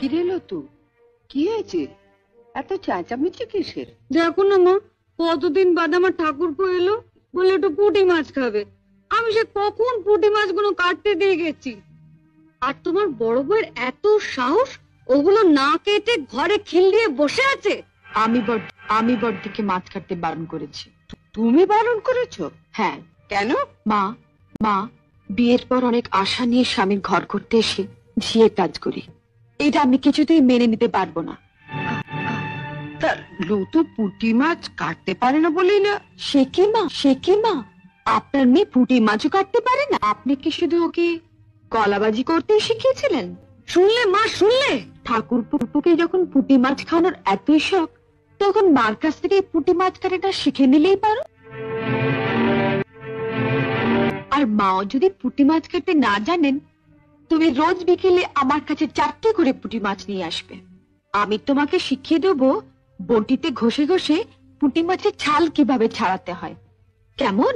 কিরে লতু, কি হয়েছে? এত চেঁচামেচি কিসের? দেখো না মা, কতদিন বাদে আমার ঠাকুরপো এলো, বলে একটু পুঁটি মাছ খাবে। আমি সে কখন পুঁটি মাছগুলো কাটতে দিয়ে গেছি, আর তোমার বড় বউয়ের এত সাহস, ওগুলো না কেটে ঘরে খিল দিয়ে বসে আছে। আমি বড়দিকে মাছ কাটতে বারণ করেছি। তুমি বারণ করেছো? হ্যাঁ। কেন? মা বিয়ের পর অনেক আশা নিয়ে স্বামীর ঘর করতে এসে ঝিয়ে কাজ করি, এটা আমি কিছুতেই মেনে নিতে পারবো না। তা লতু পুঁটি মাছ কাটতে পারে না বলেই না? সে কি মা, আপনার মেয়ে পুঁটি মাছও কাটতে পারে না? আপনি কি শুধু ওকে কলাবাজি করতে শিখিয়েছিলেন? শুনলে মা, শুনলে? ঠাকুরপুকে যখন পুঁটি মাছ খাওয়ানোর এতই শখ, তখন মার কাছ থেকে পুঁটি মাছ কাটাটা শিখে নিলেই পারো। আর মাও যদি পুঁটি মাছ কাটতে না জানেন, তুমি রোজ বিকেলে আমার কাছে 4টে করে পুঁটি মাছ নিয়ে আসবে। আমি তোমাকে শিখিয়ে দেবো বটিতে ঘষে ঘষে পুঁটি মাছের ছাল কিভাবে ছাড়াতে হয়। কেমন?